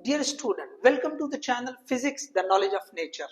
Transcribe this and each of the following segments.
Dear student, welcome to the channel physics the knowledge of nature.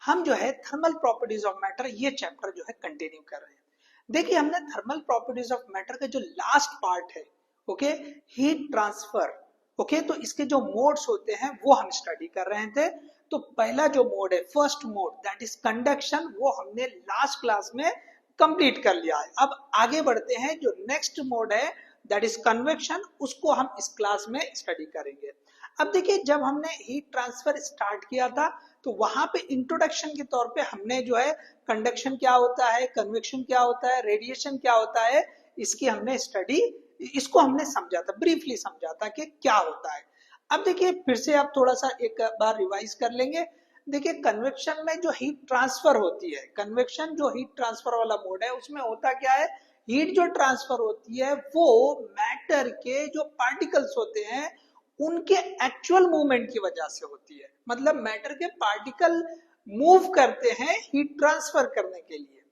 हम जो है thermal properties of matter ये chapter जो है कंटिन्यू कर रहे हैं। देखिए हमने थर्मल प्रॉपर्टीज ऑफ मैटर का जो लास्ट पार्ट है, ओके, हीट ट्रांसफर, ओके, तो इसके जो मोड्स होते हैं वो हम स्टडी कर रहे थे। तो पहला जो मोड है, first mode, that is conduction, वो हमने लास्ट क्लास में कंप्लीट कर लिया है। अब आगे बढ़ते हैं, जो नेक्स्ट मोड है दैट इज कन्वेक्शन, उसको हम इस क्लास में स्टडी करेंगे। अब देखिए जब हमने हीट ट्रांसफर स्टार्ट किया था तो वहां पे इंट्रोडक्शन के तौर पे हमने जो है कंडक्शन क्या होता है, कन्वेक्शन क्या होता है, रेडिएशन क्या होता है, इसकी हमने स्टडी, इसको हमने समझा था, ब्रीफली समझा था कि क्या होता है। अब देखिए फिर से आप थोड़ा सा एक बार रिवाइज कर लेंगे। देखिए कन्वेक्शन में जो हीट ट्रांसफर होती है, कन्वेक्शन जो हीट ट्रांसफर वाला मोड है, उसमें होता क्या है, हीट जो ट्रांसफर होती है वो मैटर के जो पार्टिकल्स होते हैं उनके एक्चुअल मूवमेंट की वजह से होती है। मतलब मैटर के पार्टिकल मूव करते हैं हीट ट्रांसफर करने के लिए।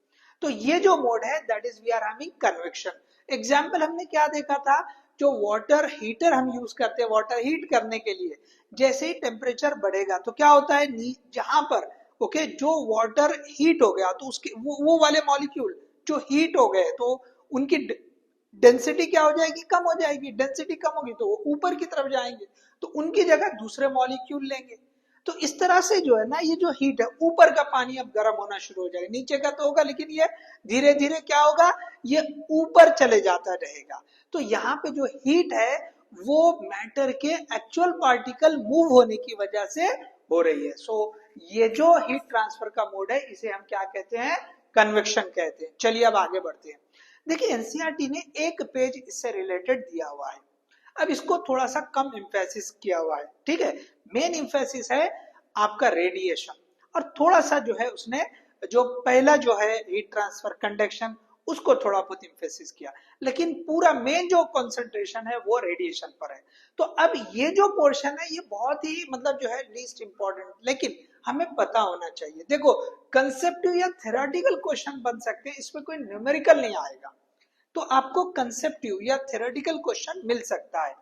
तो ये जो मोड है that is we are having convection. Example हमने क्या देखा था, जो वाटर हीटर हम यूज करते हैं वाटर हीट करने के लिए, जैसे ही टेम्परेचर बढ़ेगा तो क्या होता है, जहां पर ओके जो वाटर हीट हो गया तो उसके वो वाले मॉलिक्यूल जो हीट हो गए तो उनकी डेंसिटी क्या हो जाएगी, कम हो जाएगी। डेंसिटी कम होगी तो वो ऊपर की तरफ जाएंगे, तो उनकी जगह दूसरे मॉलिक्यूल लेंगे। तो इस तरह से जो है ना, ये जो हीट है, ऊपर का पानी अब गर्म होना शुरू हो जाएगा, नीचे का तो होगा लेकिन ये धीरे धीरे क्या होगा, ये ऊपर चले जाता रहेगा। तो यहाँ पे जो हीट है वो मैटर के एक्चुअल पार्टिकल मूव होने की वजह से हो रही है। सो ये जो हीट ट्रांसफर का मोड है इसे हम क्या कहते हैं, कन्वेक्शन कहते हैं। चलिए अब आगे बढ़ते हैं। देखिए एनसीईआरटी ने एक पेज इससे रिलेटेड दिया हुआ है। अब इसको थोड़ा सा कम इंफेसिस किया हुआ है, ठीक है। मेन इंफेसिस है आपका रेडिएशन, और थोड़ा सा जो है उसने जो पहला जो है हीट ट्रांसफर कंडक्शन उसको थोड़ा बहुत इंफेसिस किया, लेकिन पूरा मेन जो कंसंट्रेशन है वो रेडिएशन पर है। तो अब ये जो पोर्शन है ये बहुत ही मतलब जो है लीस्ट इंपॉर्टेंट, लेकिन हमें पता होना चाहिए। देखो कंसेप्टिव या थ्योरेटिकल क्वेश्चन बन सकते हैं, इसमें कोई न्यूमेरिकल नहीं आएगा, तो आपको कंसेप्टिव या थ्योरेटिकल क्वेश्चन मिल सकता है।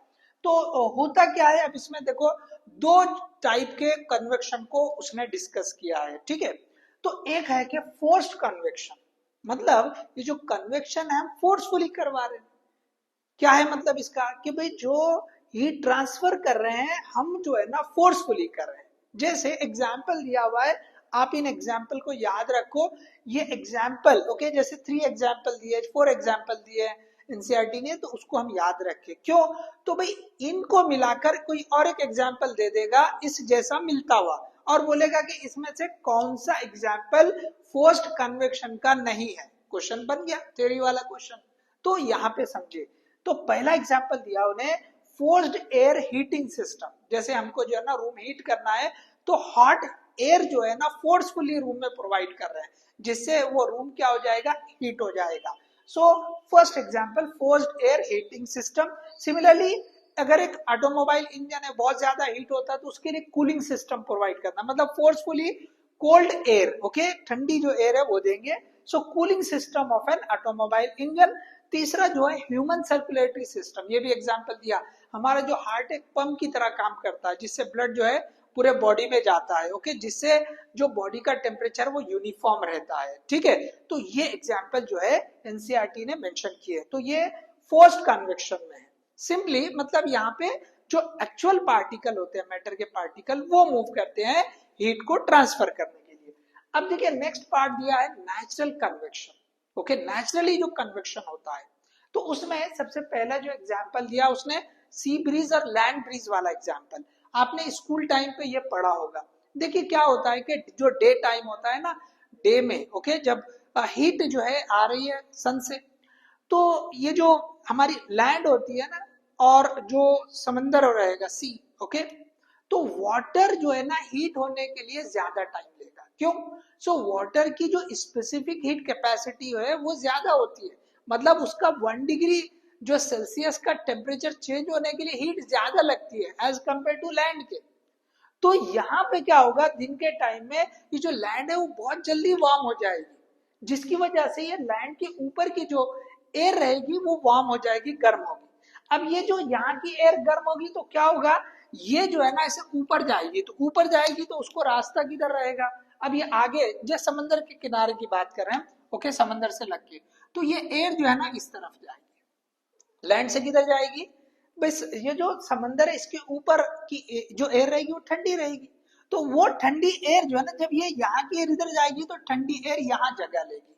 तो होता क्या है, अब इसमें देखो दो टाइप के कन्वेक्शन को उसने डिस्कस किया है, ठीक है। तो एक है कि फोर्स्ड कन्वेक्शन, मतलब ये जो कन्वेक्शन है हम फोर्सफुली करवा रहे हैं। क्या है मतलब इसका, कि भाई जो हीट ट्रांसफर कर रहे हैं हम जो है ना फोर्सफुली कर रहे हैं। जैसे एग्जाम्पल दिया हुआ है, आप इन एग्जाम्पल को याद रखो। ये एग्जाम्पल ओके, जैसे 3 एग्जाम्पल दिए, 4 एग्जाम्पल दिए एनसीईआरटी ने, तो उसको हम याद रखें। क्यों, तो भाई इनको मिलाकर कोई और एक एग्जाम्पल दे देगा इस जैसा मिलता हुआ, और बोलेगा कि इसमें से कौन सा एग्जाम्पल फोर्स्ड कन्वेक्शन का नहीं है। क्वेश्चन बन गया थ्योरी वाला क्वेश्चन। तो यहाँ पे समझे, तो पहला एग्जाम्पल दिया उन्हें, फोर्स्ड एयर हीटिंग सिस्टम। जैसे हमको जो है ना रूम हीट करना है, तो हॉट एयर जो है ना फोर्सफुली रूम में प्रोवाइड कर रहे हैं, जिससे वो रूम क्या हो जाएगा, हीट हो जाएगा। So first example forced air heating system. Similarly अगर एक ऑटोमोबाइल इंजन है, बहुत ज्यादा हीट होता है, तो उसके लिए कूलिंग सिस्टम प्रोवाइड करना, मतलब फोर्सफुली कोल्ड एयर, ओके, ठंडी जो एयर है वो देंगे। So cooling system of an automobile engine. तीसरा जो है ह्यूमन सर्कुलेटरी सिस्टम, ये भी एग्जांपल दिया। हमारा जो हार्ट एक पंप की तरह काम करता है, जिससे ब्लड जो है पूरे बॉडी में जाता है, ओके, जिससे जो बॉडी का टेम्परेचर वो यूनिफॉर्म रहता है, ठीक है। तो ये एग्जांपल जो है एनसीईआरटी ने मेंशन किए, तो ये फोर्स्ड कन्वेक्शन में है। सिंपली मतलब यहाँ पे जो एक्चुअल पार्टिकल होते हैं, मैटर के पार्टिकल, वो मूव करते हैं हीट को ट्रांसफर करने के लिए। अब देखिए नेक्स्ट पार्ट दिया है नेचुरल कन्वेक्शन, ओके, नेचुरली जो कन्वेक्शन होता है, तो उसमें सबसे पहला जो एग्जांपल दिया उसने सी ब्रीज और लैंड ब्रीज वाला एग्जांपल। आपने स्कूल टाइम पे ये पढ़ा होगा। देखिए क्या होता है कि जो डे टाइम होता है ना, डे में ओके, जब हीट जो है आ रही है सन से, तो ये जो हमारी लैंड होती है ना, और जो समंदर रहेगा सी, ओके, तो वाटर जो है ना हीट होने के लिए ज्यादा टाइम लेगा। क्यों, सो वाटर की जो स्पेसिफिक हीट कैपेसिटी है वो ज्यादा होती है, मतलब उसका 1 डिग्री जो सेल्सियस का टेम्परेचर चेंज होने के लिए हीट ज्यादा लगती है एज कंपेयर टू लैंड के। तो यहाँ पे क्या होगा, दिन के टाइम में ये जो लैंड है वो बहुत जल्दी वार्म हो जाएगी, जिसकी वजह से ये लैंड के ऊपर की जो एयर रहेगी वो वार्म हो जाएगी, गर्म होगी। अब ये जो यहाँ की एयर गर्म होगी तो क्या होगा, ये जो है ना ऐसे ऊपर जाएगी, तो ऊपर जाएगी तो उसको रास्ता किधर रहेगा? अब ये आगे जैसे समंदर के किनारे की बात कर रहे हैं, ओके, समंदर से लग के, तो ये एयर जो है ना इस तरफ जाएगी, लैंड से किधर जाएगी? बस ये जो समंदर है इसके ऊपर की जो एयर रहेगी वो ठंडी रहेगी, तो वो ठंडी एयर जो है ना जब ये यहाँ की एयर इधर जाएगी तो ठंडी एयर यहाँ जगह लेगी,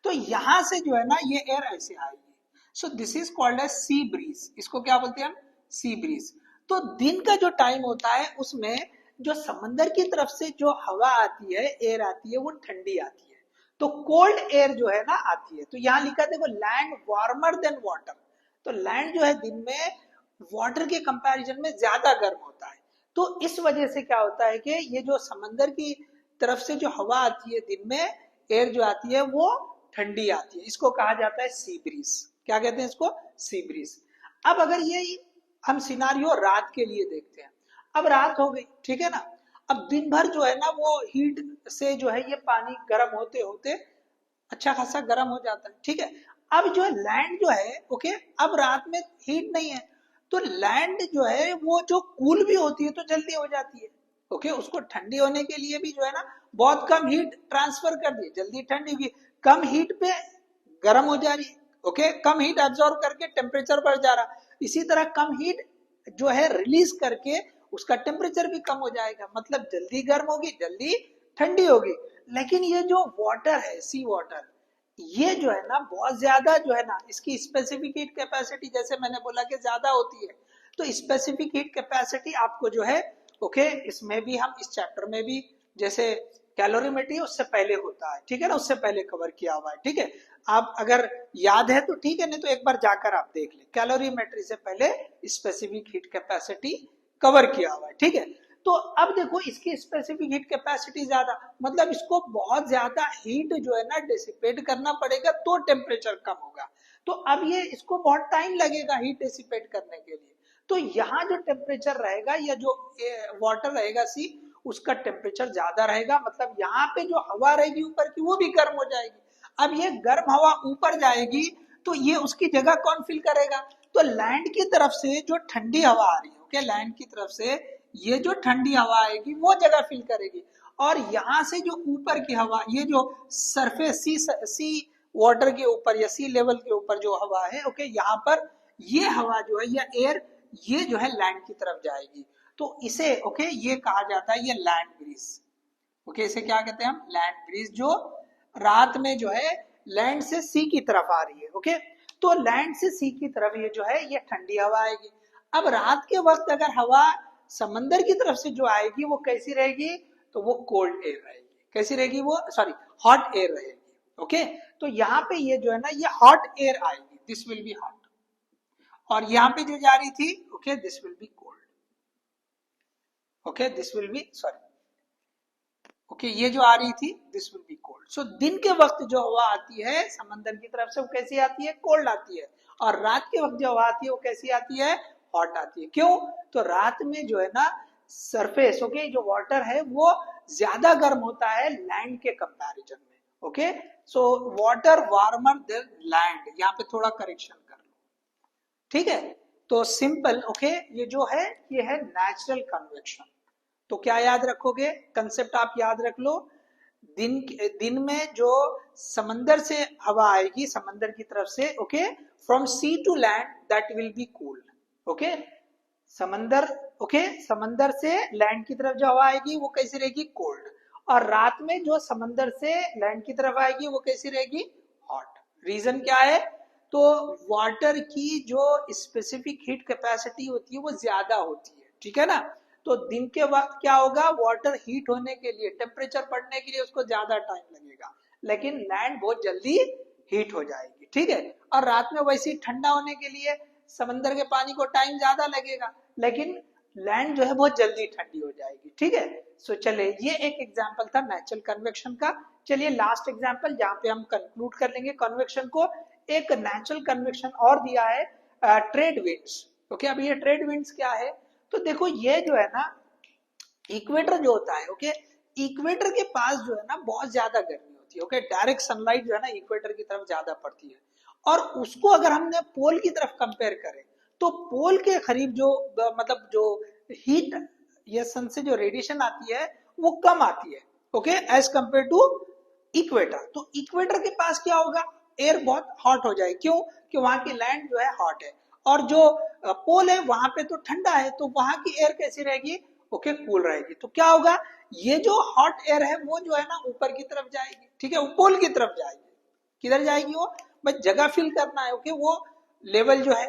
तो यहां से जो है ना ये एयर ऐसे आएगी। So this is called as sea breeze, इसको क्या बोलते हैं हम? Sea breeze. तो दिन का जो टाइम होता है उसमें जो समंदर की तरफ से जो हवा आती है, एयर आती है, वो ठंडी आती है, तो कोल्ड एयर जो है ना आती है। तो यहाँ लिखा देखो लैंड वार्मर देन वाटर, तो लैंड जो है दिन में वाटर के कंपैरिजन में ज्यादा गर्म होता है, तो इस वजह से क्या होता है कि ये जो समंदर की तरफ से जो हवा आती है दिन में, एयर जो आती है वो ठंडी आती है, इसको कहा जाता है सी ब्रीज। क्या कहते हैं इसको? Sea breeze. अब अगर ये हम सिनारियो रात के लिए देखते हैं, अब रात हो गई, ठीक है ना, अब दिन भर जो है ना वो हीट से जो है ये पानी गर्म होते होते अच्छा खासा गर्म हो जाता है, ठीक है। अब जो लैंड जो है, ओके, अब रात में हीट नहीं है, तो लैंड जो है वो जो कूल भी होती है तो जल्दी हो जाती है, ओके, उसको ठंडी होने के लिए भी जो है ना बहुत कम हीट ट्रांसफर कर दी, जल्दी ठंडी होगी, कम हीट पे गर्म हो जा रही है, ओके, कम हीट एब्जॉर्ब करके टेम्परेचर बढ़ जा रहा, इसी तरह कम हीट जो है रिलीज करके उसका टेम्परेचर भी कम हो जाएगा, मतलब जल्दी गर्म होगी, जल्दी ठंडी होगी। लेकिन ये जो वाटर है, सी वाटर, ये जो है ना बहुत ज्यादा जो है ना इसकी स्पेसिफिक हीट कैपेसिटी, जैसे मैंने बोला कि ज्यादा होती है, तो स्पेसिफिक हीट कैपेसिटी आपको जो है, ओके, इसमें भी हम इस चैप्टर में भी जैसे कैलोरीमेट्री उससे पहले होता है, ठीक है ना, उससे पहले कवर किया हुआ है, ठीक है। आप अगर याद है तो ठीक है, नहीं तो एक बार जाकर आप देख ले, कैलोरीमेट्री से पहले स्पेसिफिक हीट कैपेसिटी कवर किया हुआ है, ठीक है। तो अब देखो इसकी स्पेसिफिक हीट कैपेसिटी ज्यादा, मतलब इसको बहुत ज्यादा हीट जो है ना डिसिपेट करना पड़ेगा तो टेम्परेचर कम होगा, तो अब ये इसको बहुत टाइम लगेगा हीट डिसिपेट करने के लिए, तो यहाँ जो टेम्परेचर रहेगा या जो वाटर रहेगा सी, उसका टेम्परेचर ज्यादा रहेगा, मतलब यहाँ पे जो हवा रहेगी ऊपर की वो भी गर्म हो जाएगी। अब ये गर्म हवा ऊपर जाएगी तो ये उसकी जगह कौन फिल करेगा? तो लैंड की तरफ से जो ठंडी हवा आ रही है, ओके, लैंड की तरफ से ये जो ठंडी हवा आएगी वो जगह फिल करेगी, और यहाँ से जो ऊपर की हवा, ये जो सरफेस सी वाटर के ऊपर या सी लेवल के ऊपर जो हवा है, ओके, यहाँ पर ये हवा जो है या एयर, ये जो है लैंड की तरफ जाएगी, तो इसे, ओके, ये कहा जाता है ये लैंड ब्रीज, ओके, इसे क्या कहते हैं हम? लैंड ब्रीज, जो रात में जो है लैंड से सी की तरफ आ रही है, ओके, तो लैंड से सी की तरफ ये जो है ये ठंडी हवा आएगी। अब रात के वक्त अगर हवा समंदर की तरफ से जो आएगी वो कैसी रहेगी? तो वो कोल्ड एयर रहेगी, कैसी रहेगी? वो सॉरी हॉट एयर रहेगी, ओके। तो यहाँ पे ये जो है ना ये हॉट एयर आएगी, दिस विल बी हॉट, और यहाँ पे जो जा रही थी, okay, this will be cold, okay, this will be sorry, okay, ये जो आ रही थी दिस विल बी कोल्ड। सो दिन के वक्त जो हवा आती है समंदर की तरफ से वो कैसी आती है? कोल्ड आती है, और रात के वक्त जो हवा आती है वो कैसी आती है? हॉट आती है। क्यों? तो रात में जो है ना सरफेस, ओके, जो वाटर है वो ज्यादा गर्म होता है लैंड के कंपैरिजन में, okay. So water warmer than land, यहाँ पे थोड़ा करेक्शन कर लो, ठीक है। तो सिंपल, ओके, ये जो है ये है नेचुरल कन्वेक्शन। तो क्या याद रखोगे? कंसेप्ट आप याद रख लो, दिन में जो समंदर से हवा आएगी समंदर की तरफ से, okay, from sea to land that will be cooled, okay, समंदर, ओके, समंदर से लैंड की तरफ जो हवा आएगी वो कैसी रहेगी? कोल्ड, और रात में जो समंदर से लैंड की तरफ आएगी वो कैसी रहेगी? हॉट। रीजन क्या है? तो वाटर की जो स्पेसिफिक हीट कैपेसिटी होती है वो ज्यादा होती है, ठीक है ना। तो दिन के वक्त क्या होगा? वाटर हीट होने के लिए, टेम्परेचर बढ़ने के लिए उसको ज्यादा टाइम लगेगा, लेकिन लैंड बहुत जल्दी हीट हो जाएगी, ठीक है। और रात में वैसे ही ठंडा होने के लिए समंदर के पानी को टाइम ज्यादा लगेगा, लेकिन लैंड जो है बहुत जल्दी ठंडी हो जाएगी, ठीक है। सो चले, ये एक एग्जांपल था नेचुरल कन्वेक्शन का। चलिए लास्ट एग्जांपल जहां पे हम कंक्लूड कर लेंगे कन्वेक्शन को, एक नेचुरल कन्वेक्शन और दिया है, ट्रेड विंड्स, ओके। अब ये ट्रेड विंड्स क्या है? तो देखो ये जो है ना इक्वेटर जो होता है, ओके, इक्वेटर के पास जो है ना बहुत ज्यादा गर्मी होती है, ओके, डायरेक्ट सनलाइट जो है ना इक्वेटर की तरफ ज्यादा पड़ती है, और उसको अगर हमने पोल की तरफ कंपेयर करें तो पोल के करीब जो मतलब जो हीट या सन से जो रेडिएशन आती है वो कम आती है, okay, as compare to equator. तो इक्वेटर के पास क्या होगा, एयर बहुत हॉट हो जाए, क्यों, कि वहां की लैंड जो है हॉट है, और जो पोल है वहां पे तो ठंडा है, तो वहां की एयर कैसी रहेगी, ओके, कूल रहेगी। तो क्या होगा, ये जो हॉट एयर है वो जो है ना ऊपर की तरफ जाएगी, ठीक है, वो पोल की तरफ जाएगी। किधर जाएगी वो, बस जगह फिल करना है, ओके, वो लेवल जो है,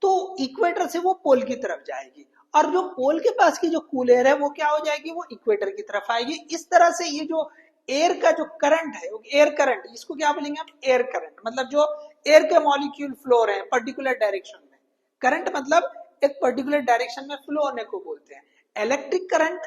तो इक्वेटर से वो पोल की तरफ जाएगी, और जो पोल के पास की जो कूल एयर है वो क्या हो जाएगी, वो इक्वेटर की तरफ आएगी। इस तरह से ये जो एयर का जो करंट है, एयर करंट, इसको क्या बोलेंगे हम, एयर करंट, मतलब जो एयर के मॉलिक्यूल फ्लो रहे हैं पर्टिकुलर डायरेक्शन में। करंट मतलब एक पर्टिकुलर डायरेक्शन में फ्लो होने को बोलते हैं। इलेक्ट्रिक करंट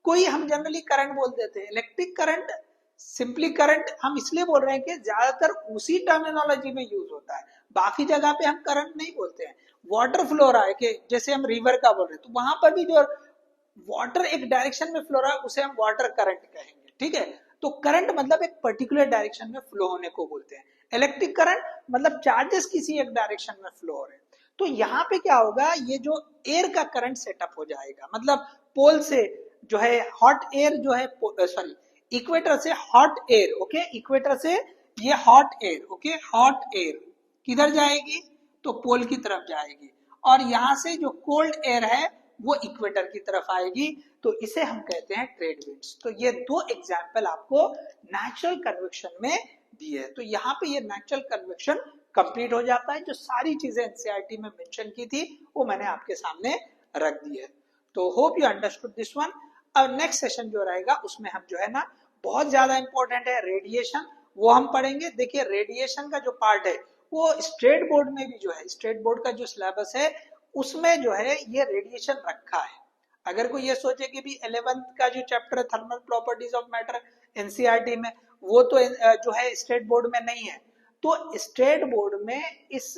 कोई हम जनरली करंट बोल देते हैं, इलेक्ट्रिक करंट सिंपली करंट हम इसलिए बोल रहे हैं कि ज्यादातर उसी टर्मिनोलॉजी में यूज होता है, बाकी जगह पे हम करंट नहीं बोलते हैं। वाटर फ्लो रहा है, कि जैसे हम रिवर का बोल रहे हैं, तो वहां पर भी जो वाटर एक डायरेक्शन में फ्लो रहा है उसे हम वाटर करंट कहेंगे, ठीक है। तो करंट मतलब एक पर्टिकुलर डायरेक्शन में फ्लो होने को बोलते हैं। इलेक्ट्रिक करंट मतलब चार्जेस किसी एक डायरेक्शन में फ्लो हो रहे हैं। तो यहाँ पे क्या होगा, ये जो एयर का करंट सेटअप हो जाएगा, मतलब पोल से जो है हॉट एयर जो है, सॉरी, इक्वेटर से हॉट एयर, ओके, इक्वेटर से ये hot air, okay, hot air किधर जाएगी, तो पोल की तरफ जाएगी, और यहां से जो कोल्ड एयर है वो इक्वेटर की तरफ आएगी। तो इसे हम कहते हैं ट्रेड विंड्स। तो ये दो एग्जाम्पल आपको नेचुरल कन्वेक्शन में दिए है। तो यहाँ पे ये नेचुरल कन्वेक्शन कंप्लीट हो जाता है। जो सारी चीजें एनसीईआरटी में मेंशन की थी वो मैंने आपके सामने रख दी है। तो hope you understood this one. अब नेक्स्ट सेशन जो रहेगा उसमें हम जो है ना, बहुत ज्यादा इंपॉर्टेंट है रेडिएशन, वो हम पढ़ेंगे। देखिए रेडिएशन का जो पार्ट है वो स्टेट बोर्ड में भी जो है, स्टेट बोर्ड का जो सिलेबस है उसमें जो है ये रेडिएशन रखा है। अगर कोई ये सोचे कि भी 11th का जो चैप्टर है thermal properties of matter NCERT में, वो तो जो है स्टेट बोर्ड में नहीं है, तो स्टेट बोर्ड में इस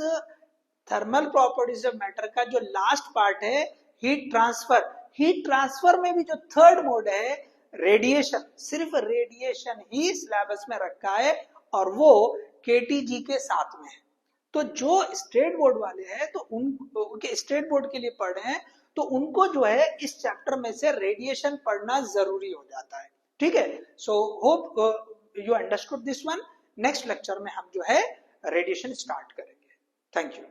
थर्मल प्रॉपर्टीज ऑफ मैटर का जो लास्ट पार्ट है हीट ट्रांसफर, हीट ट्रांसफर में भी जो थर्ड मोड है रेडिएशन, सिर्फ रेडिएशन ही सिलेबस में रखा है, और वो केटीजी के साथ में है। तो जो स्टेट बोर्ड वाले हैं तो उनके स्टेट बोर्ड के लिए पढ़ रहे हैं, तो उनको जो है इस चैप्टर में से रेडिएशन पढ़ना जरूरी हो जाता है, ठीक है। So hope you understood this one. Next lecture में हम जो है रेडिएशन स्टार्ट करेंगे। Thank you.